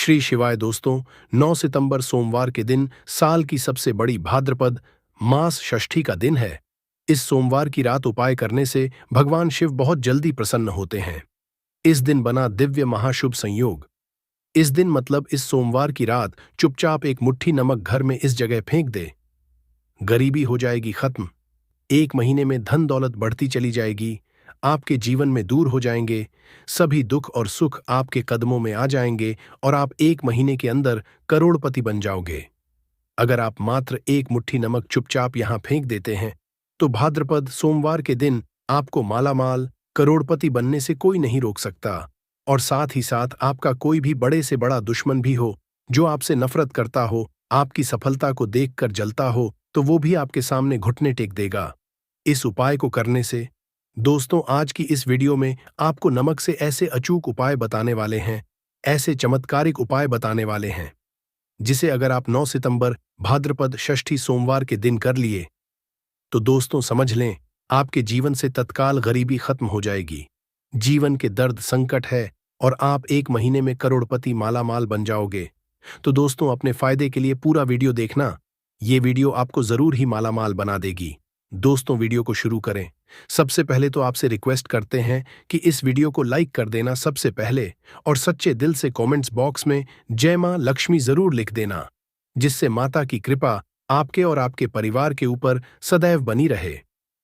श्री शिवाय दोस्तों, 9 सितंबर सोमवार के दिन साल की सबसे बड़ी भाद्रपद मास षष्ठी का दिन है। इस सोमवार की रात उपाय करने से भगवान शिव बहुत जल्दी प्रसन्न होते हैं। इस दिन बना दिव्य महाशुभ संयोग। इस दिन मतलब इस सोमवार की रात चुपचाप एक मुट्ठी नमक घर में इस जगह फेंक दे। गरीबी हो जाएगी खत्म। 1 महीने में धन दौलत बढ़ती चली जाएगी। आपके जीवन में दूर हो जाएंगे। सभी दुख और सुख आपके कदमों में आ जाएंगे और आप 1 महीने के अंदर करोड़पति बन जाओगे। अगर आप मात्र एक मुट्ठी नमक चुपचाप यहां फेंक देते हैं तो भाद्रपद सोमवार के दिन आपको मालामाल करोड़पति बनने से कोई नहीं रोक सकता। और साथ ही साथ आपका कोई भी बड़े से बड़ा दुश्मन भी हो, जो आपसे नफरत करता हो, आपकी सफलता को देखकर जलता हो, तो वो भी आपके सामने घुटने टेक देगा। इस उपाय को करने से दोस्तों, आज की इस वीडियो में आपको नमक से ऐसे अचूक उपाय बताने वाले हैं, ऐसे चमत्कारिक उपाय बताने वाले हैं, जिसे अगर आप 9 सितंबर भाद्रपद षष्ठी सोमवार के दिन कर लिए तो दोस्तों समझ लें, आपके जीवन से तत्काल गरीबी खत्म हो जाएगी। जीवन के दर्द संकट है और आप 1 महीने में करोड़पति मालामाल बन जाओगे। तो दोस्तों, अपने फायदे के लिए पूरा वीडियो देखना। ये वीडियो आपको जरूर ही मालामाल बना देगी। दोस्तों, वीडियो को शुरू करें। सबसे पहले तो आपसे रिक्वेस्ट करते हैं कि इस वीडियो को लाइक कर देना सबसे पहले, और सच्चे दिल से कमेंट्स बॉक्स में जय मां लक्ष्मी जरूर लिख देना, जिससे माता की कृपा आपके और आपके परिवार के ऊपर सदैव बनी रहे।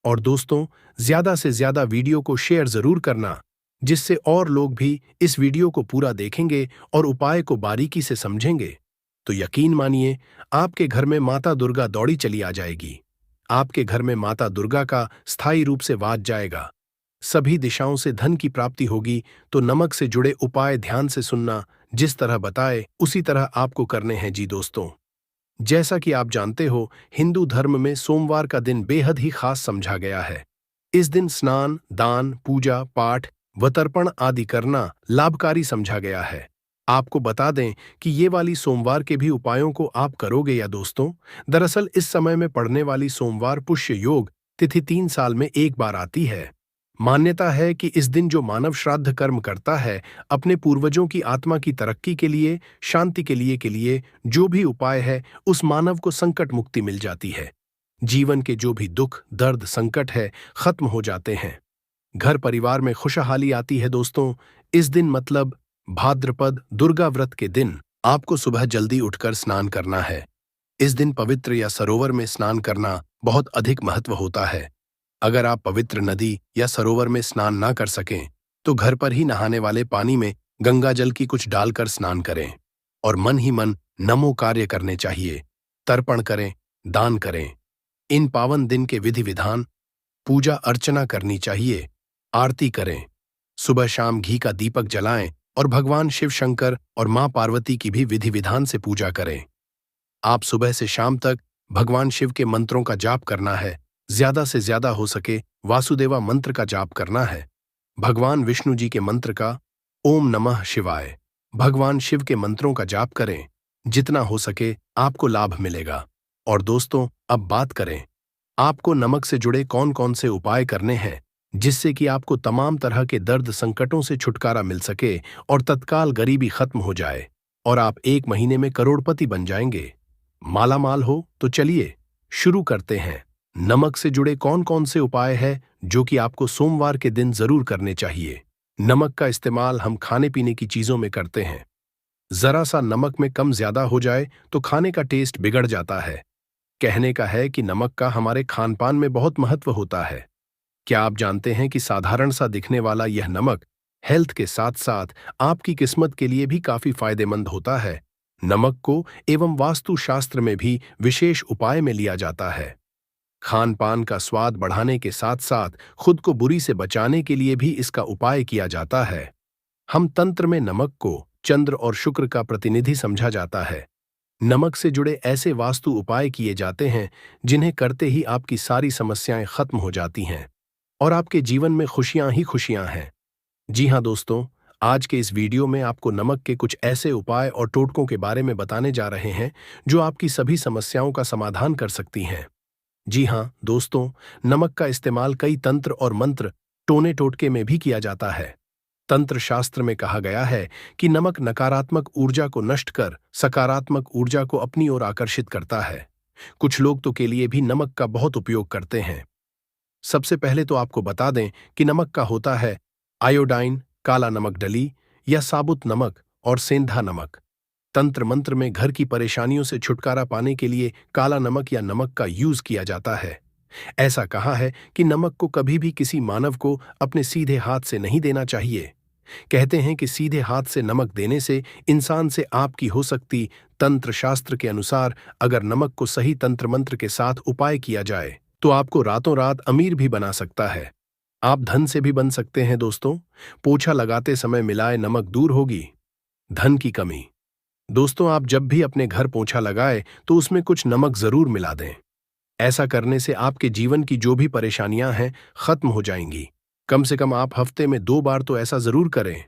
और दोस्तों, ज्यादा से ज्यादा वीडियो को शेयर जरूर करना, जिससे और लोग भी इस वीडियो को पूरा देखेंगे और उपाय को बारीकी से समझेंगे। तो यकीन मानिए, आपके घर में माता दुर्गा दौड़ी चली आ जाएगी। आपके घर में माता दुर्गा का स्थायी रूप से वास जाएगा। सभी दिशाओं से धन की प्राप्ति होगी। तो नमक से जुड़े उपाय ध्यान से सुनना। जिस तरह बताए उसी तरह आपको करने हैं जी दोस्तों। जैसा कि आप जानते हो, हिंदू धर्म में सोमवार का दिन बेहद ही खास समझा गया है। इस दिन स्नान, दान, पूजा पाठ व तर्पण आदि करना लाभकारी समझा गया है। आपको बता दें कि ये वाली सोमवार के भी उपायों को आप करोगे या दोस्तों? दरअसल इस समय में पड़ने वाली सोमवार पुष्य योग तिथि 3 साल में एक बार आती है। मान्यता है कि इस दिन जो मानव श्राद्ध कर्म करता है, अपने पूर्वजों की आत्मा की तरक्की के लिए, शांति के लिए जो भी उपाय है, उस मानव को संकट मुक्ति मिल जाती है। जीवन के जो भी दुख दर्द संकट है, खत्म हो जाते हैं। घर परिवार में खुशहाली आती है दोस्तों। इस दिन मतलब भाद्रपद दुर्गा व्रत के दिन आपको सुबह जल्दी उठकर स्नान करना है। इस दिन पवित्र या सरोवर में स्नान करना बहुत अधिक महत्व होता है। अगर आप पवित्र नदी या सरोवर में स्नान ना कर सकें तो घर पर ही नहाने वाले पानी में गंगा जल की कुछ डालकर स्नान करें और मन ही मन नमो कार्य करने चाहिए। तर्पण करें, दान करें। इन पावन दिन के विधि विधान: पूजा अर्चना करनी चाहिए, आरती करें, सुबह शाम घी का दीपक जलाएं और भगवान शिव शंकर और मां पार्वती की भी विधि विधान से पूजा करें। आप सुबह से शाम तक भगवान शिव के मंत्रों का जाप करना है। ज्यादा से ज्यादा हो सके वासुदेवा मंत्र का जाप करना है। भगवान विष्णु जी के मंत्र का ओम नमः शिवाय, भगवान शिव के मंत्रों का जाप करें। जितना हो सके आपको लाभ मिलेगा। और दोस्तों, अब बात करें आपको नमक से जुड़े कौन कौन से उपाय करने हैं, जिससे कि आपको तमाम तरह के दर्द संकटों से छुटकारा मिल सके और तत्काल गरीबी खत्म हो जाए और आप 1 महीने में करोड़पति बन जाएंगे, मालामाल हो। तो चलिए शुरू करते हैं। नमक से जुड़े कौन कौन से उपाय हैं जो कि आपको सोमवार के दिन जरूर करने चाहिए। नमक का इस्तेमाल हम खाने पीने की चीजों में करते हैं। जरा सा नमक में कम ज्यादा हो जाए तो खाने का टेस्ट बिगड़ जाता है। कहने का है कि नमक का हमारे खान पान में बहुत महत्व होता है। क्या आप जानते हैं कि साधारण सा दिखने वाला यह नमक हेल्थ के साथ साथ आपकी किस्मत के लिए भी काफी फायदेमंद होता है। नमक को एवं वास्तु शास्त्र में भी विशेष उपाय में लिया जाता है। खान पान का स्वाद बढ़ाने के साथ साथ खुद को बुरी से बचाने के लिए भी इसका उपाय किया जाता है। हम तंत्र में नमक को चंद्र और शुक्र का प्रतिनिधि समझा जाता है। नमक से जुड़े ऐसे वास्तु उपाय किए जाते हैं जिन्हें करते ही आपकी सारी समस्याएं खत्म हो जाती हैं और आपके जीवन में खुशियां ही खुशियां हैं। जी हां दोस्तों, आज के इस वीडियो में आपको नमक के कुछ ऐसे उपाय और टोटकों के बारे में बताने जा रहे हैं जो आपकी सभी समस्याओं का समाधान कर सकती हैं। जी हां दोस्तों, नमक का इस्तेमाल कई तंत्र और मंत्र टोने टोटके में भी किया जाता है। तंत्र शास्त्र में कहा गया है कि नमक नकारात्मक ऊर्जा को नष्ट कर सकारात्मक ऊर्जा को अपनी ओर आकर्षित करता है। कुछ लोग तो के लिए भी नमक का बहुत उपयोग करते हैं। सबसे पहले तो आपको बता दें कि नमक का होता है आयोडाइन, काला नमक डली या साबुत नमक और सेंधा नमक। तंत्र मंत्र में घर की परेशानियों से छुटकारा पाने के लिए काला नमक या नमक का यूज किया जाता है। ऐसा कहा है कि नमक को कभी भी किसी मानव को अपने सीधे हाथ से नहीं देना चाहिए। कहते हैं कि सीधे हाथ से नमक देने से इंसान से आपकी हो सकती। तंत्र शास्त्र के अनुसार अगर नमक को सही तंत्र मंत्र के साथ उपाय किया जाए तो आपको रातों रात अमीर भी बना सकता है। आप धन से भी बन सकते हैं दोस्तों। पोछा लगाते समय मिलाए नमक दूर होगी धन की कमी। दोस्तों, आप जब भी अपने घर पोछा लगाए तो उसमें कुछ नमक जरूर मिला दें। ऐसा करने से आपके जीवन की जो भी परेशानियां हैं खत्म हो जाएंगी। कम से कम आप हफ्ते में 2 बार तो ऐसा जरूर करें।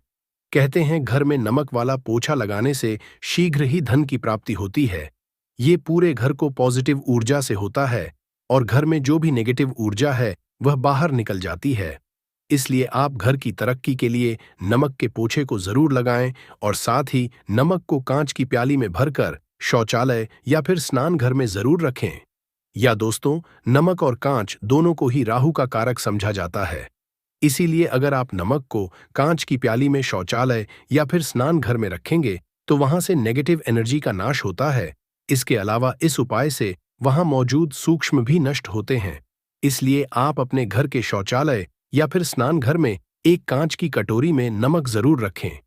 कहते हैं घर में नमक वाला पोछा लगाने से शीघ्र ही धन की प्राप्ति होती है। ये पूरे घर को पॉजिटिव ऊर्जा से होता है और घर में जो भी नेगेटिव ऊर्जा है वह बाहर निकल जाती है। इसलिए आप घर की तरक्की के लिए नमक के पोछे को जरूर लगाएं और साथ ही नमक को कांच की प्याली में भरकर शौचालय या फिर स्नान घर में जरूर रखें। या दोस्तों, नमक और कांच दोनों को ही राहु का कारक समझा जाता है। इसीलिए अगर आप नमक को कांच की प्याली में शौचालय या फिर स्नान घर में रखेंगे तो वहां से नेगेटिव एनर्जी का नाश होता है। इसके अलावा इस उपाय से वहां मौजूद सूक्ष्म भी नष्ट होते हैं। इसलिए आप अपने घर के शौचालय या फिर स्नान घर में एक कांच की कटोरी में नमक जरूर रखें।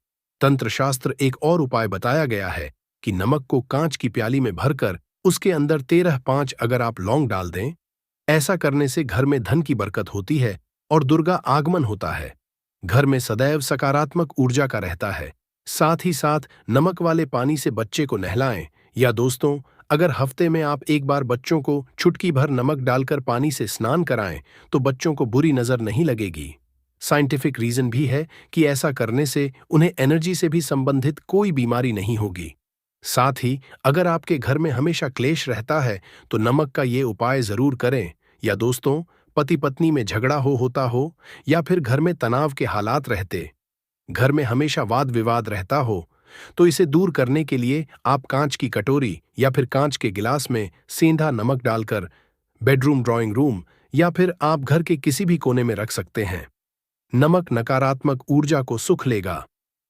तंत्र शास्त्र एक और उपाय बताया गया है कि नमक को कांच की प्याली में भरकर उसके अंदर 13-5 अगर आप लौंग डाल दें। ऐसा करने से घर में धन की बरकत होती है और दुर्गा आगमन होता है। घर में सदैव सकारात्मक ऊर्जा का रहता है। साथ ही साथ नमक वाले पानी से बच्चे को नहलाएं। या दोस्तों, अगर हफ्ते में आप एक बार बच्चों को चुटकी भर नमक डालकर पानी से स्नान कराएं तो बच्चों को बुरी नजर नहीं लगेगी। साइंटिफिक रीजन भी है कि ऐसा करने से उन्हें एनर्जी से भी संबंधित कोई बीमारी नहीं होगी। साथ ही अगर आपके घर में हमेशा क्लेश रहता है तो नमक का ये उपाय जरूर करें। या दोस्तों, पति पत्नी में झगड़ा होता हो या फिर घर में तनाव के हालात रहते, घर में हमेशा वाद विवाद रहता हो, तो इसे दूर करने के लिए आप कांच की कटोरी या फिर कांच के गिलास में सेंधा नमक डालकर बेडरूम, ड्राइंग रूम या फिर आप घर के किसी भी कोने में रख सकते हैं। नमक नकारात्मक ऊर्जा को सुख लेगा।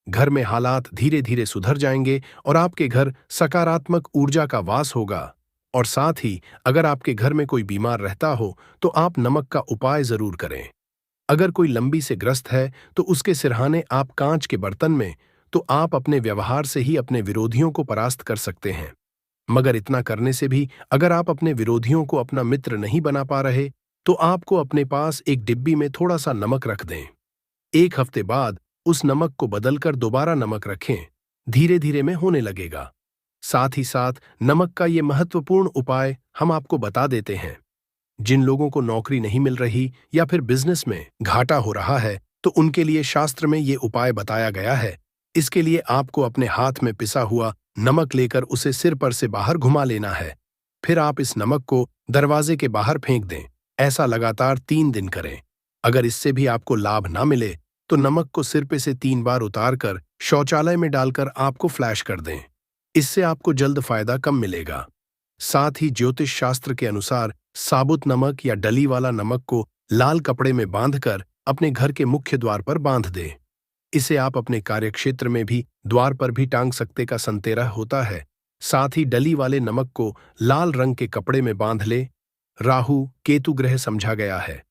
घर में हालात धीरे धीरे सुधर जाएंगे और आपके घर सकारात्मक ऊर्जा का वास होगा। और साथ ही अगर आपके घर में कोई बीमार रहता हो तो आप नमक का उपाय जरूर करें। अगर कोई लंबी से ग्रस्त है तो उसके सिरहाने आप कांच के बर्तन में, तो आप अपने व्यवहार से ही अपने विरोधियों को परास्त कर सकते हैं। मगर इतना करने से भी अगर आप अपने विरोधियों को अपना मित्र नहीं बना पा रहे तो आपको अपने पास एक डिब्बी में थोड़ा सा नमक रख दें। 1 हफ्ते बाद उस नमक को बदलकर दोबारा नमक रखें। धीरे धीरे में होने लगेगा। साथ ही साथ नमक का ये महत्वपूर्ण उपाय हम आपको बता देते हैं। जिन लोगों को नौकरी नहीं मिल रही या फिर बिजनेस में घाटा हो रहा है तो उनके लिए शास्त्र में ये उपाय बताया गया है। इसके लिए आपको अपने हाथ में पिसा हुआ नमक लेकर उसे सिर पर से बाहर घुमा लेना है। फिर आप इस नमक को दरवाजे के बाहर फेंक दें। ऐसा लगातार 3 दिन करें। अगर इससे भी आपको लाभ ना मिले तो नमक को सिर पे से 3 बार उतारकर शौचालय में डालकर आपको फ्लैश कर दें। इससे आपको जल्द फायदा कम मिलेगा। साथ ही ज्योतिष शास्त्र के अनुसार साबुत नमक या डली वाला नमक को लाल कपड़े में बांधकर अपने घर के मुख्य द्वार पर बांध दें। इसे आप अपने कार्यक्षेत्र में भी द्वार पर भी टांग सकते का संतेरह होता है। साथ ही डली वाले नमक को लाल रंग के कपड़े में बांध ले। राहु केतु ग्रह समझा गया है।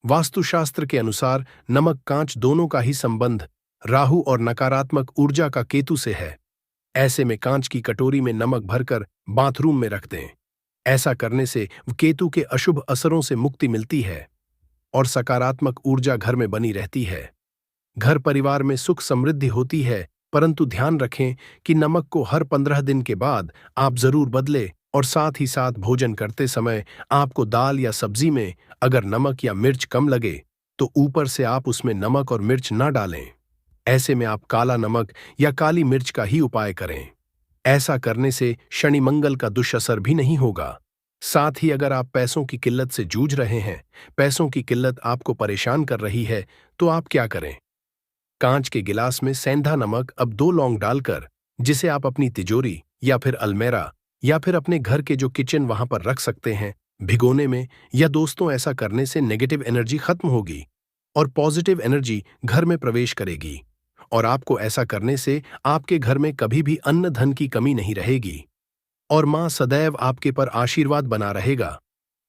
वास्तुशास्त्र के अनुसार नमक कांच दोनों का ही संबंध राहु और नकारात्मक ऊर्जा का केतु से है। ऐसे में कांच की कटोरी में नमक भरकर बाथरूम में रख दें। ऐसा करने से केतु के अशुभ असरों से मुक्ति मिलती है और सकारात्मक ऊर्जा घर में बनी रहती है। घर परिवार में सुख समृद्धि होती है, परंतु ध्यान रखें कि नमक को हर 15 दिन के बाद आप जरूर बदलें। और साथ ही साथ भोजन करते समय आपको दाल या सब्जी में अगर नमक या मिर्च कम लगे तो ऊपर से आप उसमें नमक और मिर्च ना डालें। ऐसे में आप काला नमक या काली मिर्च का ही उपाय करें। ऐसा करने से शनि मंगल का दुष्असर भी नहीं होगा। साथ ही अगर आप पैसों की किल्लत से जूझ रहे हैं, पैसों की किल्लत आपको परेशान कर रही है, तो आप क्या करें? कांच के गिलास में सेंधा नमक अब 2 लौंग डालकर, जिसे आप अपनी तिजोरी या फिर अलमेरा या फिर अपने घर के जो किचन वहां पर रख सकते हैं, भिगोने में। या दोस्तों, ऐसा करने से नेगेटिव एनर्जी खत्म होगी और पॉजिटिव एनर्जी घर में प्रवेश करेगी। और आपको ऐसा करने से आपके घर में कभी भी अन्न धन की कमी नहीं रहेगी और मां सदैव आपके पर आशीर्वाद बना रहेगा।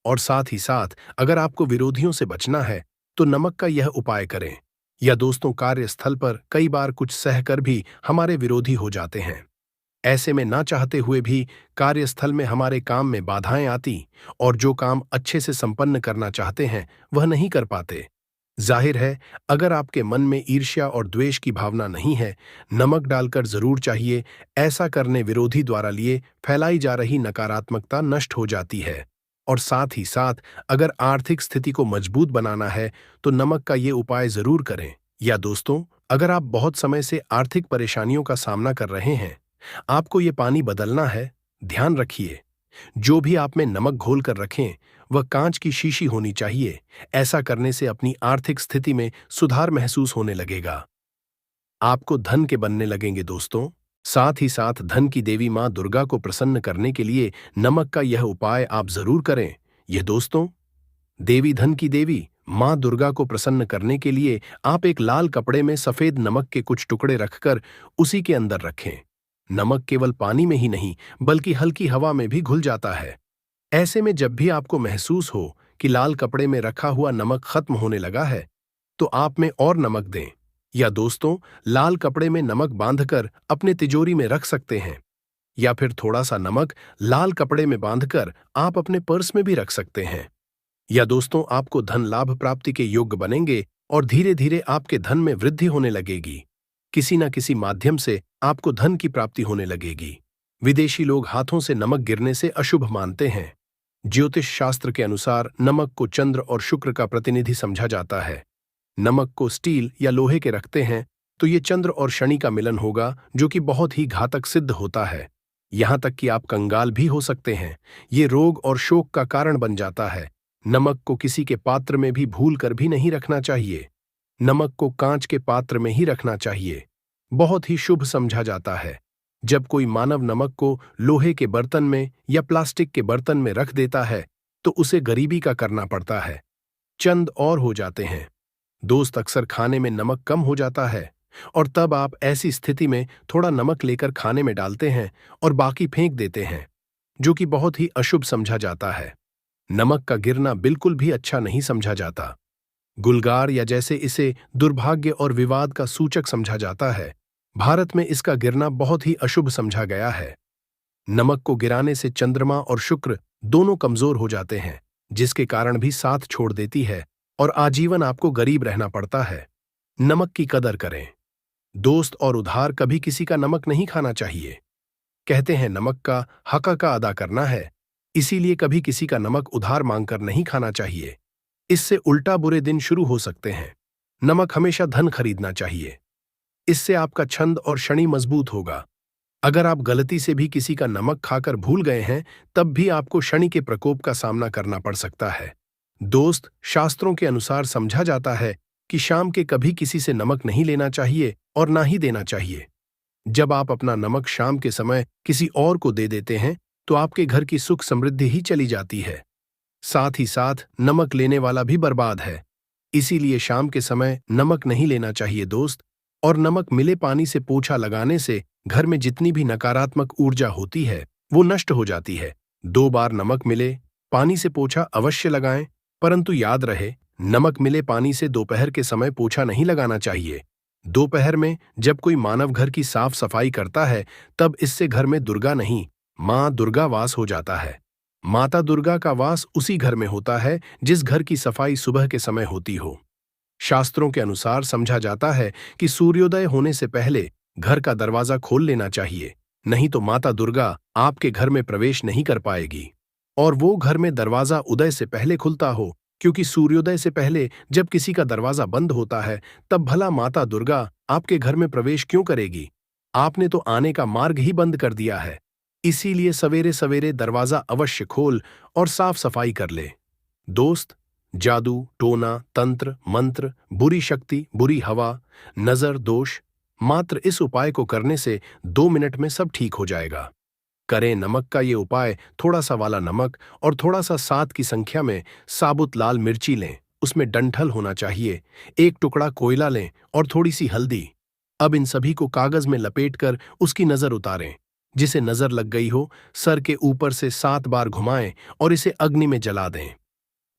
और साथ ही साथ अगर आपको विरोधियों से बचना है तो नमक का यह उपाय करें। या दोस्तों, कार्यस्थल पर कई बार कुछ सहकर भी हमारे विरोधी हो जाते हैं। ऐसे में ना चाहते हुए भी कार्यस्थल में हमारे काम में बाधाएं आती और जो काम अच्छे से संपन्न करना चाहते हैं वह नहीं कर पाते। जाहिर है, अगर आपके मन में ईर्ष्या और द्वेष की भावना नहीं है, नमक डालकर जरूर चाहिए। ऐसा करने विरोधी द्वारा लिए फैलाई जा रही नकारात्मकता नष्ट हो जाती है। और साथ ही साथ अगर आर्थिक स्थिति को मजबूत बनाना है तो नमक का ये उपाय जरूर करें। या दोस्तों, अगर आप बहुत समय से आर्थिक परेशानियों का सामना कर रहे हैं, आपको ये पानी बदलना है, ध्यान रखिए, जो भी आप में नमक घोल कर रखें वह कांच की शीशी होनी चाहिए। ऐसा करने से अपनी आर्थिक स्थिति में सुधार महसूस होने लगेगा। आपको धन के बनने लगेंगे दोस्तों। साथ ही साथ धन की देवी मां दुर्गा को प्रसन्न करने के लिए नमक का यह उपाय आप जरूर करें। यह दोस्तों, देवी धन की देवी मां दुर्गा को प्रसन्न करने के लिए आप एक लाल कपड़े में सफेद नमक के कुछ टुकड़े रखकर उसी के अंदर रखें। नमक केवल पानी में ही नहीं बल्कि हल्की हवा में भी घुल जाता है। ऐसे में जब भी आपको महसूस हो कि लाल कपड़े में रखा हुआ नमक खत्म होने लगा है, तो आप में और नमक दें। या दोस्तों, लाल कपड़े में नमक बांधकर अपने तिजोरी में रख सकते हैं। या फिर थोड़ा सा नमक लाल कपड़े में बांधकर आप अपने पर्स में भी रख सकते हैं। या दोस्तों, आपको धन लाभ प्राप्ति के योग्य बनेंगे और धीरे धीरे आपके धन में वृद्धि होने लगेगी। किसी न किसी माध्यम से आपको धन की प्राप्ति होने लगेगी। विदेशी लोग हाथों से नमक गिरने से अशुभ मानते हैं। ज्योतिष शास्त्र के अनुसार नमक को चंद्र और शुक्र का प्रतिनिधि समझा जाता है। नमक को स्टील या लोहे के रखते हैं तो ये चंद्र और शनि का मिलन होगा, जो कि बहुत ही घातक सिद्ध होता है। यहां तक कि आप कंगाल भी हो सकते हैं। ये रोग और शोक का कारण बन जाता है। नमक को किसी के पात्र में भी भूल कर भी नहीं रखना चाहिए। नमक को कांच के पात्र में ही रखना चाहिए। बहुत ही शुभ समझा जाता है। जब कोई मानव नमक को लोहे के बर्तन में या प्लास्टिक के बर्तन में रख देता है तो उसे गरीबी का करना पड़ता है। चंद और हो जाते हैं। दोस्त, अक्सर खाने में नमक कम हो जाता है और तब आप ऐसी स्थिति में थोड़ा नमक लेकर खाने में डालते हैं और बाकी फेंक देते हैं, जो कि बहुत ही अशुभ समझा जाता है। नमक का गिरना बिल्कुल भी अच्छा नहीं समझा जाता। गुलगार या जैसे इसे दुर्भाग्य और विवाद का सूचक समझा जाता है, भारत में इसका गिरना बहुत ही अशुभ समझा गया है। नमक को गिराने से चंद्रमा और शुक्र दोनों कमजोर हो जाते हैं, जिसके कारण भी साथ छोड़ देती है और आजीवन आपको गरीब रहना पड़ता है। नमक की कदर करें दोस्त, और उधार कभी किसी का नमक नहीं खाना चाहिए। कहते हैं नमक का हक का अदा करना है, इसीलिए कभी किसी का नमक उधार मांगकर नहीं खाना चाहिए। इससे उल्टा बुरे दिन शुरू हो सकते हैं। नमक हमेशा धन खरीदना चाहिए, इससे आपका छंद और शनि मजबूत होगा। अगर आप गलती से भी किसी का नमक खाकर भूल गए हैं, तब भी आपको शनि के प्रकोप का सामना करना पड़ सकता है। दोस्त, शास्त्रों के अनुसार समझा जाता है कि शाम के कभी किसी से नमक नहीं लेना चाहिए और ना ही देना चाहिए। जब आप अपना नमक शाम के समय किसी और को दे देते हैं तो आपके घर की सुख समृद्धि ही चली जाती है। साथ ही साथ नमक लेने वाला भी बर्बाद है। इसीलिए शाम के समय नमक नहीं लेना चाहिए दोस्त। और नमक मिले पानी से पोछा लगाने से घर में जितनी भी नकारात्मक ऊर्जा होती है वो नष्ट हो जाती है। 2 बार नमक मिले पानी से पोछा अवश्य लगाएं, परंतु याद रहे, नमक मिले पानी से दोपहर के समय पोछा नहीं लगाना चाहिए। दोपहर में जब कोई मानव घर की साफ सफाई करता है तब इससे घर में दुर्गा नहीं, मां दुर्गा वास हो जाता है। माता दुर्गा का वास उसी घर में होता है जिस घर की सफाई सुबह के समय होती हो। शास्त्रों के अनुसार समझा जाता है कि सूर्योदय होने से पहले घर का दरवाजा खोल लेना चाहिए, नहीं तो माता दुर्गा आपके घर में प्रवेश नहीं कर पाएगी। और वो घर में दरवाजा उदय से पहले खुलता हो, क्योंकि सूर्योदय से पहले जब किसी का दरवाजा बंद होता है तब भला माता दुर्गा आपके घर में प्रवेश क्यों करेगी? आपने तो आने का मार्ग ही बंद कर दिया है। इसीलिए सवेरे सवेरे दरवाजा अवश्य खोल और साफ सफाई कर ले। दोस्त, जादू, टोना, तंत्र, मंत्र, बुरी शक्ति, बुरी हवा, नजर, दोष। मात्र इस उपाय को करने से 2 मिनट में सब ठीक हो जाएगा। करें नमक का ये उपाय। थोड़ा सा वाला नमक और थोड़ा सा 7 की संख्या में साबुत लाल मिर्ची लें, उसमें डंठल होना चाहिए। एक टुकड़ा कोयला लें और थोड़ी सी हल्दी। अब इन सभी को कागज में लपेटकर उसकी नजर उतारें। जिसे नजर लग गई हो, सर के ऊपर से 7 बार घुमाएं और इसे अग्नि में जला दें।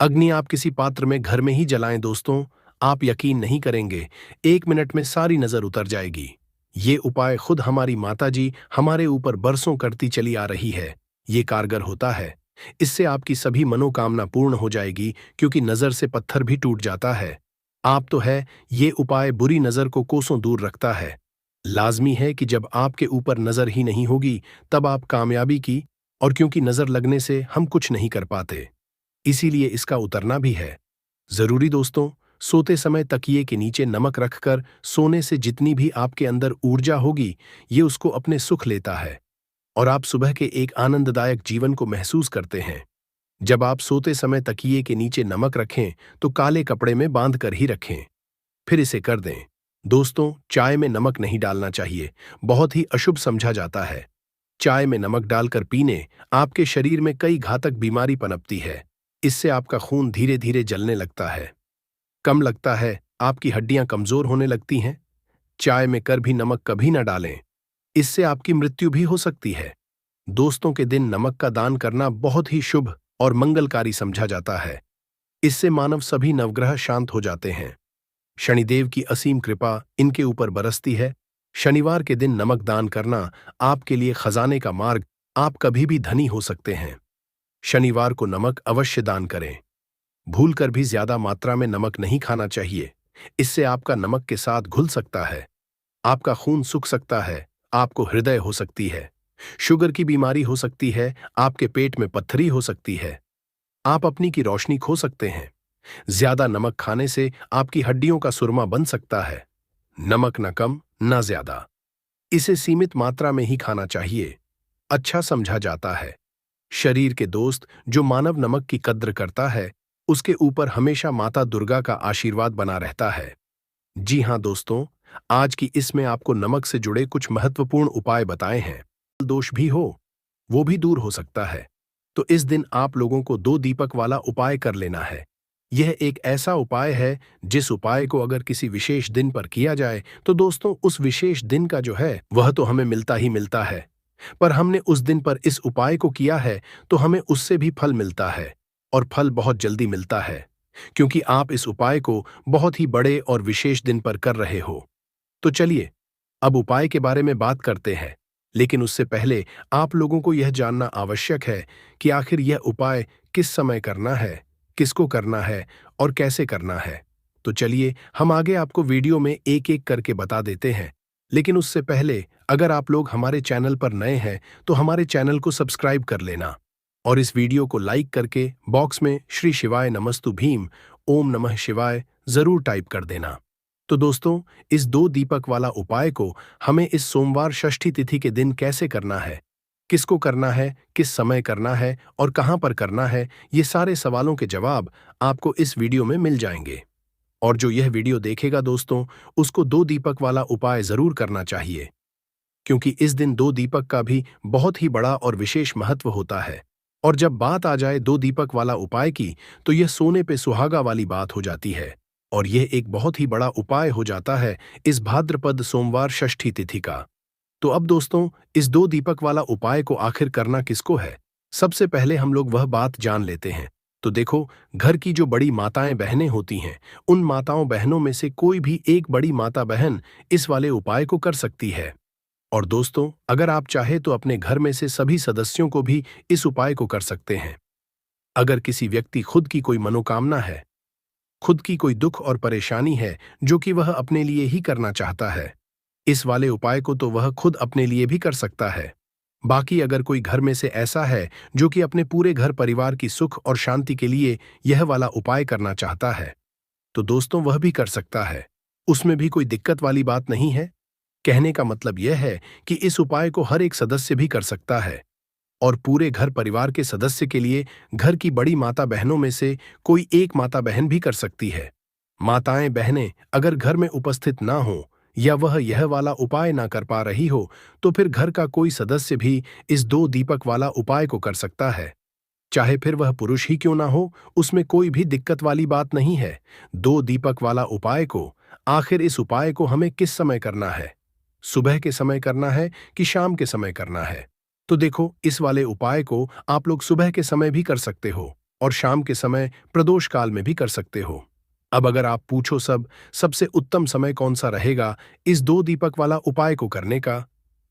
अग्नि आप किसी पात्र में घर में ही जलाएं दोस्तों। आप यकीन नहीं करेंगे, 1 मिनट में सारी नजर उतर जाएगी। ये उपाय खुद हमारी माताजी हमारे ऊपर बरसों करती चली आ रही है। ये कारगर होता है। इससे आपकी सभी मनोकामना पूर्ण हो जाएगी, क्योंकि नजर से पत्थर भी टूट जाता है। आप तो है, ये उपाय बुरी नजर को कोसों दूर रखता है। लाजमी है कि जब आपके ऊपर नजर ही नहीं होगी, तब आप कामयाबी की, और क्योंकि नजर लगने से हम कुछ नहीं कर पाते, इसीलिए इसका उतरना भी है जरूरी दोस्तों। सोते समय तकिए के नीचे नमक रखकर सोने से जितनी भी आपके अंदर ऊर्जा होगी, ये उसको अपने सुख लेता है और आप सुबह के एक आनंददायक जीवन को महसूस करते हैं। जब आप सोते समय तकिए के नीचे नमक रखें तो काले कपड़े में बांध कर ही रखें, फिर इसे कर दें। दोस्तों, चाय में नमक नहीं डालना चाहिए, बहुत ही अशुभ समझा जाता है। चाय में नमक डालकर पीने आपके शरीर में कई घातक बीमारी पनपती है। इससे आपका खून धीरे धीरे जलने लगता है, कम लगता है, आपकी हड्डियां कमजोर होने लगती हैं। चाय में कर भी नमक कभी न डालें, इससे आपकी मृत्यु भी हो सकती है। दोस्तों के दिन नमक का दान करना बहुत ही शुभ और मंगलकारी समझा जाता है। इससे मानव सभी नवग्रह शांत हो जाते हैं। शनिदेव की असीम कृपा इनके ऊपर बरसती है। शनिवार के दिन नमक दान करना आपके लिए खजाने का मार्ग, आप कभी भी धनी हो सकते हैं। शनिवार को नमक अवश्य दान करें। भूलकर भी ज्यादा मात्रा में नमक नहीं खाना चाहिए, इससे आपका नमक के साथ घुल सकता है, आपका खून सूख सकता है, आपको हृदय हो सकती है, शुगर की बीमारी हो सकती है, आपके पेट में पत्थरी हो सकती है, आप अपनी की रोशनी खो सकते हैं। ज्यादा नमक खाने से आपकी हड्डियों का सुरमा बन सकता है। नमक न कम न ज्यादा, इसे सीमित मात्रा में ही खाना चाहिए, अच्छा समझा जाता है। शरीर के दोस्त जो मानव नमक की कद्र करता है, उसके ऊपर हमेशा माता दुर्गा का आशीर्वाद बना रहता है। जी हां दोस्तों, आज की इसमें आपको नमक से जुड़े कुछ महत्वपूर्ण उपाय बताए हैं। दोष भी हो, वो भी दूर हो सकता है। तो इस दिन आप लोगों को 2 दीपक वाला उपाय कर लेना है। यह एक ऐसा उपाय है जिस उपाय को अगर किसी विशेष दिन पर किया जाए तो दोस्तों उस विशेष दिन का जो है वह तो हमें मिलता ही मिलता है, पर हमने उस दिन पर इस उपाय को किया है तो हमें उससे भी फल मिलता है, और फल बहुत जल्दी मिलता है, क्योंकि आप इस उपाय को बहुत ही बड़े और विशेष दिन पर कर रहे हो। तो चलिए अब उपाय के बारे में बात करते हैं, लेकिन उससे पहले आप लोगों को यह जानना आवश्यक है कि आखिर यह उपाय किस समय करना है, किसको करना है और कैसे करना है। तो चलिए हम आगे आपको वीडियो में एक एक करके बता देते हैं, लेकिन उससे पहले अगर आप लोग हमारे चैनल पर नए हैं तो हमारे चैनल को सब्सक्राइब कर लेना और इस वीडियो को लाइक करके बॉक्स में श्री शिवाय नमस्तु भीम ओम नमः शिवाय जरूर टाइप कर देना। तो दोस्तों, इस 2 दीपक वाला उपाय को हमें इस सोमवार षष्ठी तिथि के दिन कैसे करना है, किसको करना है, किस समय करना है और कहां पर करना है, ये सारे सवालों के जवाब आपको इस वीडियो में मिल जाएंगे। और जो यह वीडियो देखेगा दोस्तों, उसको 2 दीपक वाला उपाय जरूर करना चाहिए, क्योंकि इस दिन 2 दीपक का भी बहुत ही बड़ा और विशेष महत्व होता है। और जब बात आ जाए 2 दीपक वाला उपाय की, तो यह सोने पे सुहागा वाली बात हो जाती है, और यह एक बहुत ही बड़ा उपाय हो जाता है इस भाद्रपद सोमवार षष्ठी तिथि का। तो अब दोस्तों, इस 2 दीपक वाला उपाय को आखिर करना किसको है, सबसे पहले हम लोग वह बात जान लेते हैं। तो देखो, घर की जो बड़ी माताएं बहनें होती हैं, उन माताओं बहनों में से कोई भी एक बड़ी माता बहन इस वाले उपाय को कर सकती है। और दोस्तों, अगर आप चाहे तो अपने घर में से सभी सदस्यों को भी इस उपाय को कर सकते हैं। अगर किसी व्यक्ति खुद की कोई मनोकामना है, खुद की कोई दुख और परेशानी है जो कि वह अपने लिए ही करना चाहता है, इस वाले उपाय को तो वह खुद अपने लिए भी कर सकता है। बाकी अगर कोई घर में से ऐसा है जो कि अपने पूरे घर परिवार की सुख और शांति के लिए यह वाला उपाय करना चाहता है, तो दोस्तों वह भी कर सकता है। उसमें भी कोई दिक्कत वाली बात नहीं है। कहने का मतलब यह है कि इस उपाय को हर एक सदस्य भी कर सकता है। और पूरे घर परिवार के सदस्य के लिए घर की बड़ी माता बहनों में से कोई एक माता बहन भी कर सकती है। माताएं बहनें अगर घर में उपस्थित ना हो या वह यह वाला उपाय ना कर पा रही हो तो फिर घर का कोई सदस्य भी इस 2 दीपक वाला उपाय को कर सकता है। चाहे फिर वह पुरुष ही क्यों ना हो, उसमें कोई भी दिक्कत वाली बात नहीं है। 2 दीपक वाला उपाय को आखिर इस उपाय को हमें किस समय करना है? सुबह के समय करना है कि शाम के समय करना है? तो देखो, इस वाले उपाय को आप लोग सुबह के समय भी कर सकते हो और शाम के समय प्रदोष काल में भी कर सकते हो। अब अगर आप पूछो सबसे उत्तम समय कौन सा रहेगा इस 2 दीपक वाला उपाय को करने का,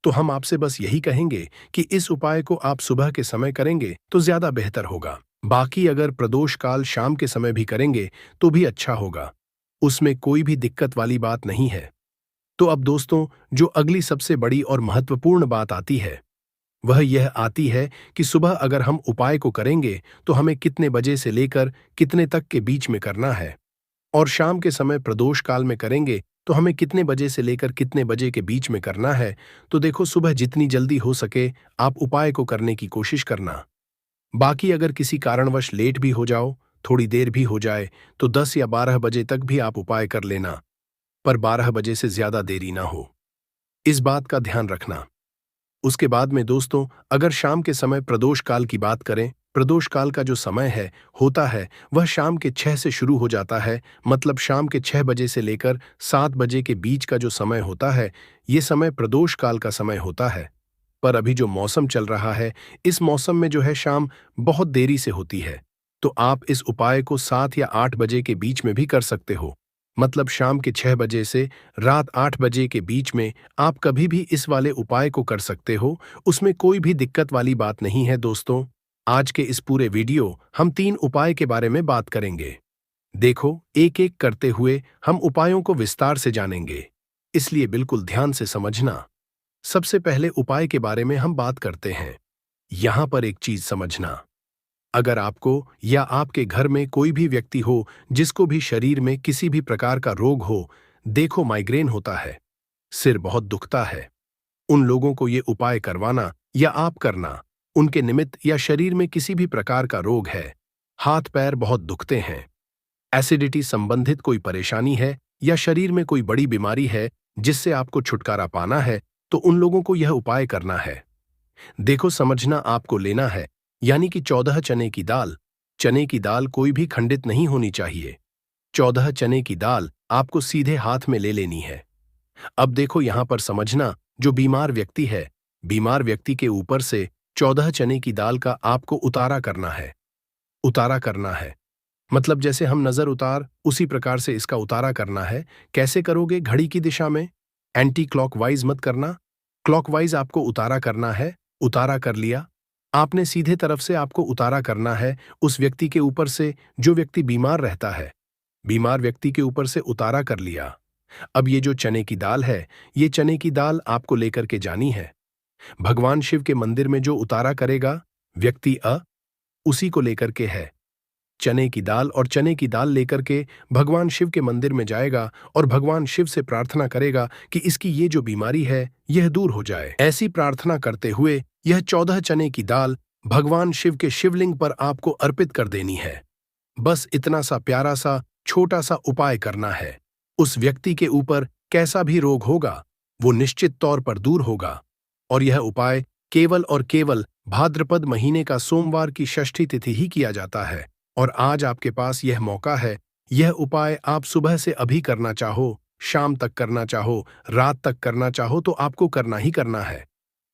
तो हम आपसे बस यही कहेंगे कि इस उपाय को आप सुबह के समय करेंगे तो ज्यादा बेहतर होगा। बाकी अगर प्रदोष काल शाम के समय भी करेंगे तो भी अच्छा होगा, उसमें कोई भी दिक्कत वाली बात नहीं है। तो अब दोस्तों, जो अगली सबसे बड़ी और महत्वपूर्ण बात आती है वह यह आती है कि सुबह अगर हम उपाय को करेंगे तो हमें कितने बजे से लेकर कितने तक के बीच में करना है, और शाम के समय प्रदोष काल में करेंगे तो हमें कितने बजे से लेकर कितने बजे के बीच में करना है। तो देखो, सुबह जितनी जल्दी हो सके आप उपाय को करने की कोशिश करना। बाकी अगर किसी कारणवश लेट भी हो जाओ, थोड़ी देर भी हो जाए, तो 10 या 12 बजे तक भी आप उपाय कर लेना, पर 12 बजे से ज्यादा देरी ना हो, इस बात का ध्यान रखना। उसके बाद में दोस्तों, अगर शाम के समय प्रदोष काल की बात करें, प्रदोष काल का जो समय है होता है वह शाम के 6 से शुरू हो जाता है, मतलब शाम के 6 बजे से लेकर 7 बजे के बीच का जो समय होता है, ये समय प्रदोष काल का समय होता है। पर अभी जो मौसम चल रहा है, इस मौसम में जो है शाम बहुत देरी से होती है, तो आप इस उपाय को 7 या 8 बजे के बीच में भी कर सकते हो, मतलब शाम के 6 बजे से रात 8 बजे के बीच में आप कभी भी इस वाले उपाय को कर सकते हो, उसमें कोई भी दिक्कत वाली बात नहीं है। दोस्तों, आज के इस पूरे वीडियो हम 3 उपाय के बारे में बात करेंगे। देखो, एक एक करते हुए हम उपायों को विस्तार से जानेंगे, इसलिए बिल्कुल ध्यान से समझना। सबसे पहले उपाय के बारे में हम बात करते हैं। यहां पर एक चीज समझना, अगर आपको या आपके घर में कोई भी व्यक्ति हो जिसको भी शरीर में किसी भी प्रकार का रोग हो, देखो माइग्रेन होता है, सिर बहुत दुखता है, उन लोगों को ये उपाय करवाना या आप करना, उनके निमित्त या शरीर में किसी भी प्रकार का रोग है, हाथ पैर बहुत दुखते हैं, एसिडिटी संबंधित कोई परेशानी है या शरीर में कोई बड़ी बीमारी है जिससे आपको छुटकारा पाना है, तो उन लोगों को यह उपाय करना है। देखो, समझना आपको लेना है, यानी कि 14 चने की दाल। चने की दाल कोई भी खंडित नहीं होनी चाहिए। 14 चने की दाल आपको सीधे हाथ में ले लेनी है। अब देखो, यहां पर समझना, जो बीमार व्यक्ति है, बीमार व्यक्ति के ऊपर से 14 चने की दाल का आपको उतारा करना है। उतारा करना है मतलब जैसे हम नजर उतार, उसी प्रकार से इसका उतारा करना है। कैसे करोगे? घड़ी की दिशा में, एंटी क्लॉकवाइज मत करना, क्लॉकवाइज आपको उतारा करना है। उतारा कर लिया आपने, सीधे तरफ से आपको उतारा करना है उस व्यक्ति के ऊपर से जो व्यक्ति बीमार रहता है। बीमार व्यक्ति के ऊपर से उतारा कर लिया। अब ये जो चने की दाल है, ये चने की दाल आपको लेकर के जानी है। भगवान शिव के मंदिर में जो उतारा करेगा व्यक्ति उसी को लेकर के है। चने की दाल और चने की दाल लेकर के भगवान शिव के मंदिर में जाएगा और भगवान शिव से प्रार्थना करेगा कि इसकी ये जो बीमारी है यह दूर हो जाए। ऐसी प्रार्थना करते हुए यह 14 चने की दाल भगवान शिव के शिवलिंग पर आपको अर्पित कर देनी है। बस इतना सा प्यारा सा छोटा सा उपाय करना है। उस व्यक्ति के ऊपर कैसा भी रोग होगा वो निश्चित तौर पर दूर होगा। और यह उपाय केवल और केवल भाद्रपद महीने का सोमवार की षष्ठी तिथि ही किया जाता है। और आज आपके पास यह मौका है। यह उपाय आप सुबह से अभी करना चाहो, शाम तक करना चाहो, रात तक करना चाहो, तो आपको करना ही करना है।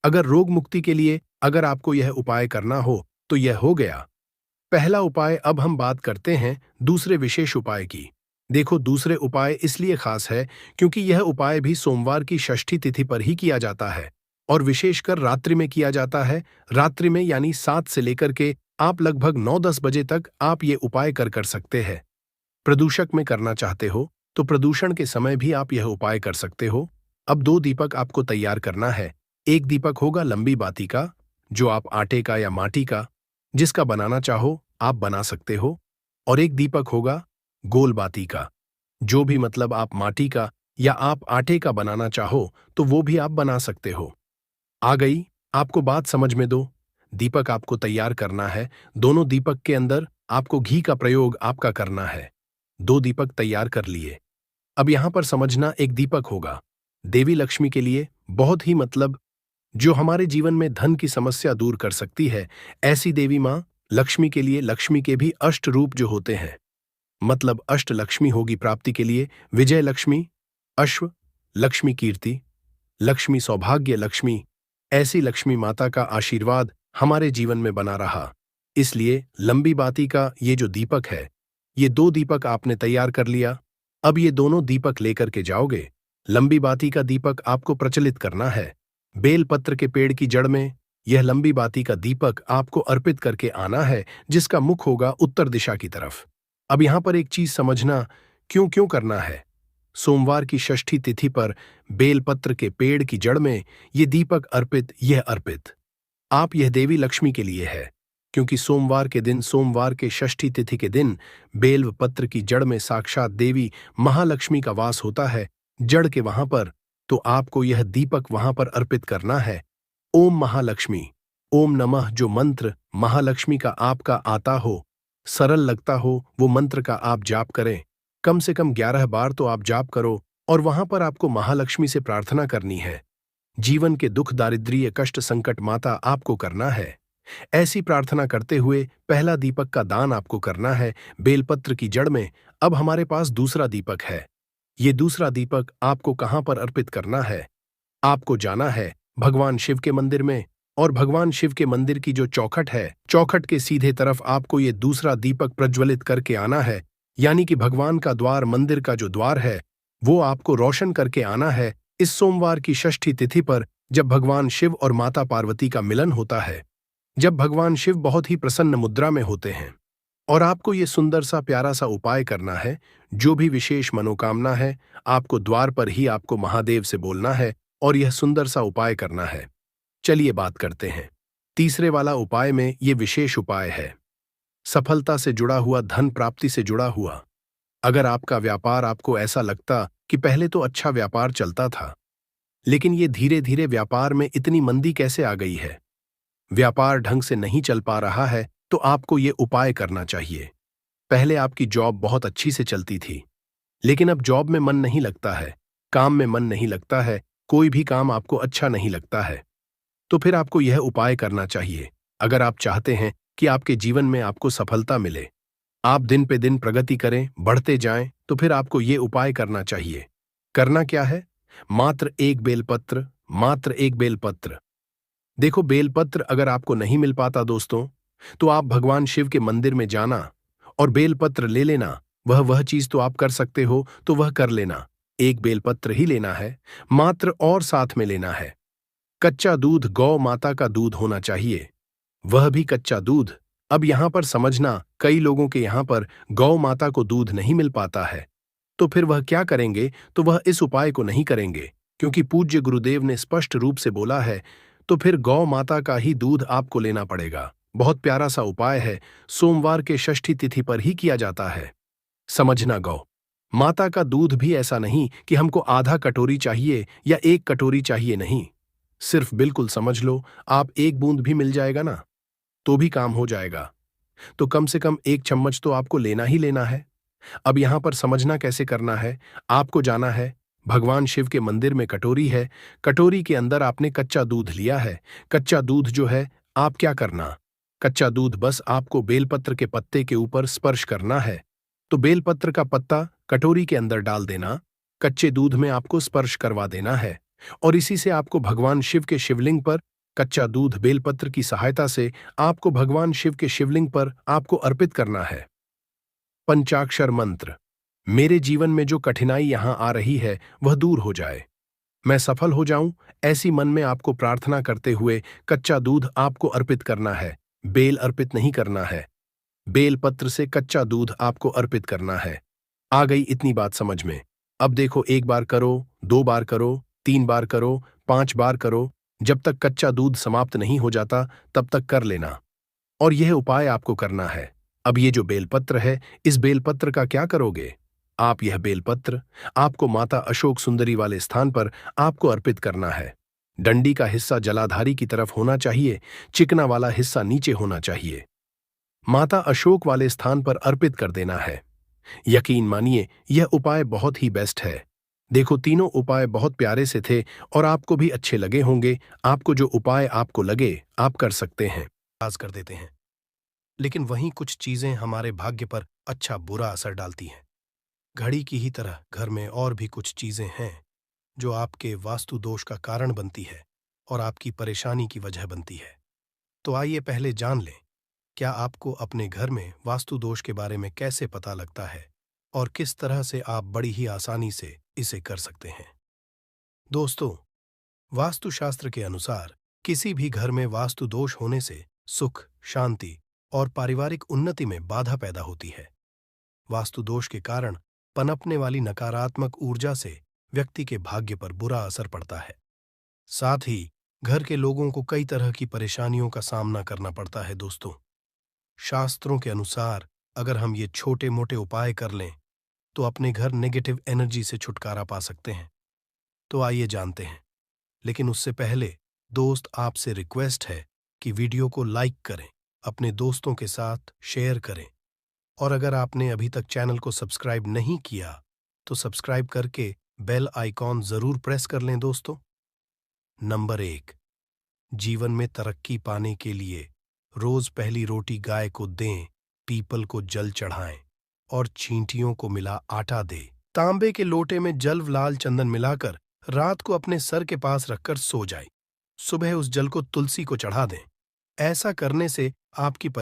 अगर रोग मुक्ति के लिए अगर आपको यह उपाय करना हो तो यह हो गया पहला उपाय। अब हम बात करते हैं दूसरे विशेष उपाय की। देखो, दूसरे उपाय इसलिए खास है क्योंकि यह उपाय भी सोमवार की षष्ठी तिथि पर ही किया जाता है और विशेषकर रात्रि में किया जाता है। रात्रि में यानी 7 से लेकर के आप लगभग 9-10 बजे तक आप ये उपाय कर सकते हैं। प्रदूषक में करना चाहते हो तो प्रदूषण के समय भी आप यह उपाय कर सकते हो। अब 2 दीपक आपको तैयार करना है। एक दीपक होगा लंबी बाती का, जो आप आटे का या माटी का जिसका बनाना चाहो आप बना सकते हो, और एक दीपक होगा गोल बाती का, जो भी मतलब आप माटी का या आप आटे का बनाना चाहो तो वो भी आप बना सकते हो। आ गई आपको बात समझ में? दो दीपक आपको तैयार करना है। दोनों दीपक के अंदर आपको घी का प्रयोग आपका करना है। 2 दीपक तैयार कर लिए। अब यहां पर समझना, एक दीपक होगा देवी लक्ष्मी के लिए, बहुत ही मतलब जो हमारे जीवन में धन की समस्या दूर कर सकती है, ऐसी देवी मां लक्ष्मी के लिए। लक्ष्मी के भी अष्ट रूप जो होते हैं, मतलब अष्ट लक्ष्मी होगी प्राप्ति के लिए। विजय लक्ष्मी, अश्व लक्ष्मी, कीर्ति लक्ष्मी, सौभाग्य लक्ष्मी। ऐसी लक्ष्मी माता का आशीर्वाद हमारे जीवन में बना रहा। इसलिए लंबी बाती का ये जो दीपक है, ये 2 दीपक आपने तैयार कर लिया। अब ये दोनों दीपक लेकर के जाओगे। लंबी बाती का दीपक आपको प्रचलित करना है। बेलपत्र के पेड़ की जड़ में यह लंबी बाती का दीपक आपको अर्पित करके आना है, जिसका मुख होगा उत्तर दिशा की तरफ। अब यहां पर एक चीज समझना, क्यों क्यों करना है। सोमवार की षष्ठी तिथि पर बेलपत्र के पेड़ की जड़ में यह दीपक अर्पित, यह अर्पित आप यह देवी लक्ष्मी के लिए है, क्योंकि सोमवार के दिन, सोमवार के षष्ठी तिथि के दिन बेल पत्र की जड़ में साक्षात देवी महालक्ष्मी का वास होता है, जड़ के वहां पर। तो आपको यह दीपक वहां पर अर्पित करना है। ओम महालक्ष्मी, ओम नमः जो मंत्र महालक्ष्मी का आपका आता हो, सरल लगता हो, वो मंत्र का आप जाप करें। कम से कम 11 बार तो आप जाप करो, और वहां पर आपको महालक्ष्मी से प्रार्थना करनी है। जीवन के दुख, दारिद्र्य, कष्ट, संकट माता आपको करना है। ऐसी प्रार्थना करते हुए पहला दीपक का दान आपको करना है बेलपत्र की जड़ में। अब हमारे पास दूसरा दीपक है। ये दूसरा दीपक आपको कहां पर अर्पित करना है? आपको जाना है भगवान शिव के मंदिर में, और भगवान शिव के मंदिर की जो चौखट है, चौखट के सीधे तरफ आपको ये दूसरा दीपक प्रज्वलित करके आना है। यानी कि भगवान का द्वार, मंदिर का जो द्वार है, वो आपको रोशन करके आना है इस सोमवार की षष्ठी तिथि पर, जब भगवान शिव और माता पार्वती का मिलन होता है, जब भगवान शिव बहुत ही प्रसन्न मुद्रा में होते हैं। और आपको ये सुंदर सा प्यारा सा उपाय करना है। जो भी विशेष मनोकामना है, आपको द्वार पर ही आपको महादेव से बोलना है और यह सुंदर सा उपाय करना है। चलिए बात करते हैं तीसरे वाला उपाय में। ये विशेष उपाय है सफलता से जुड़ा हुआ, धन प्राप्ति से जुड़ा हुआ। अगर आपका व्यापार, आपको ऐसा लगता कि पहले तो अच्छा व्यापार चलता था, लेकिन ये धीरे धीरे व्यापार में इतनी मंदी कैसे आ गई है, व्यापार ढंग से नहीं चल पा रहा है, तो आपको ये उपाय करना चाहिए। पहले आपकी जॉब बहुत अच्छी से चलती थी, लेकिन अब जॉब में मन नहीं लगता है, काम में मन नहीं लगता है, कोई भी काम आपको अच्छा नहीं लगता है, तो फिर आपको यह उपाय करना चाहिए। अगर आप चाहते हैं कि आपके जीवन में आपको सफलता मिले, आप दिन पे दिन प्रगति करें, बढ़ते जाएं, तो फिर आपको ये उपाय करना चाहिए। करना क्या है? मात्र एक बेलपत्र, मात्र एक बेलपत्र। देखो, बेलपत्र अगर आपको नहीं मिल पाता दोस्तों, तो आप भगवान शिव के मंदिर में जाना और बेलपत्र ले लेना। वह चीज तो आप कर सकते हो, तो वह कर लेना। एक बेलपत्र ही लेना है मात्र, और साथ में लेना है कच्चा दूध, गौ माता का दूध होना चाहिए, वह भी कच्चा दूध। अब यहां पर समझना, कई लोगों के यहां पर गौ माता को दूध नहीं मिल पाता है, तो फिर वह क्या करेंगे? तो वह इस उपाय को नहीं करेंगे, क्योंकि पूज्य गुरुदेव ने स्पष्ट रूप से बोला है। तो फिर गौ माता का ही दूध आपको लेना पड़ेगा। बहुत प्यारा सा उपाय है, सोमवार के षष्ठी तिथि पर ही किया जाता है। समझना, गौ माता का दूध भी ऐसा नहीं कि हमको आधा कटोरी चाहिए या 1 कटोरी चाहिए, नहीं, सिर्फ बिल्कुल समझ लो, आप 1 बूंद भी मिल जाएगा ना, तो भी काम हो जाएगा। तो कम से कम 1 चम्मच तो आपको लेना ही लेना है। अब यहां पर समझना कैसे करना है। आपको जाना है भगवान शिव के मंदिर में, कटोरी है, कटोरी के अंदर आपने कच्चा दूध लिया है। कच्चा दूध जो है, आप क्या करना, कच्चा दूध बस आपको बेलपत्र के पत्ते के ऊपर स्पर्श करना है। तो बेलपत्र का पत्ता कटोरी के अंदर डाल देना, कच्चे दूध में आपको स्पर्श करवा देना है, और इसी से आपको भगवान शिव के शिवलिंग पर कच्चा दूध बेलपत्र की सहायता से आपको भगवान शिव के शिवलिंग पर आपको अर्पित करना है। पंचाक्षर मंत्र, मेरे जीवन में जो कठिनाई यहां आ रही है वह दूर हो जाए, मैं सफल हो जाऊं, ऐसी मन में आपको प्रार्थना करते हुए कच्चा दूध आपको अर्पित करना है। बेल अर्पित नहीं करना है, बेल पत्र से कच्चा दूध आपको अर्पित करना है। आ गई इतनी बात समझ में? अब देखो, 1 बार करो, 2 बार करो, 3 बार करो, 5 बार करो, जब तक कच्चा दूध समाप्त नहीं हो जाता तब तक कर लेना। और यह उपाय आपको करना है। अब ये जो बेलपत्र है, इस बेलपत्र का क्या करोगे? आप यह बेलपत्र आपको माता अशोक सुंदरी वाले स्थान पर आपको अर्पित करना है। डंडी का हिस्सा जलाधारी की तरफ होना चाहिए, चिकना वाला हिस्सा नीचे होना चाहिए। माता अशोक वाले स्थान पर अर्पित कर देना है। यकीन मानिए यह उपाय बहुत ही बेस्ट है। देखो तीनों उपाय बहुत प्यारे से थे और आपको भी अच्छे लगे होंगे। आपको जो उपाय आपको लगे आप कर सकते हैं, आज कर देते हैं। लेकिन वहीं कुछ चीजें हमारे भाग्य पर अच्छा बुरा असर डालती हैं। घड़ी की ही तरह घर में और भी कुछ चीजें हैं जो आपके वास्तु दोष का कारण बनती है और आपकी परेशानी की वजह बनती है। तो आइए पहले जान लें, क्या आपको अपने घर में वास्तु दोष के बारे में कैसे पता लगता है और किस तरह से आप बड़ी ही आसानी से इसे कर सकते हैं। दोस्तों, वास्तुशास्त्र के अनुसार किसी भी घर में वास्तु दोष होने से सुख, शांति और पारिवारिक उन्नति में बाधा पैदा होती है। वास्तु दोष के कारण पनपने वाली नकारात्मक ऊर्जा से व्यक्ति के भाग्य पर बुरा असर पड़ता है। साथ ही घर के लोगों को कई तरह की परेशानियों का सामना करना पड़ता है। दोस्तों, शास्त्रों के अनुसार अगर हम ये छोटे मोटे उपाय कर लें तो अपने घर नेगेटिव एनर्जी से छुटकारा पा सकते हैं। तो आइए जानते हैं। लेकिन उससे पहले दोस्त, आपसे रिक्वेस्ट है कि वीडियो को लाइक करें, अपने दोस्तों के साथ शेयर करें और अगर आपने अभी तक चैनल को सब्सक्राइब नहीं किया तो सब्सक्राइब करके बेल आइकॉन जरूर प्रेस कर लें। दोस्तों, नंबर 1, जीवन में तरक्की पाने के लिए रोज पहली रोटी गाय को दें, पीपल को जल चढ़ाएं और चींटियों को मिला आटा दें। तांबे के लोटे में जल लाल चंदन मिलाकर रात को अपने सर के पास रखकर सो जाएं। सुबह उस जल को तुलसी को चढ़ा दें। ऐसा करने से आपकी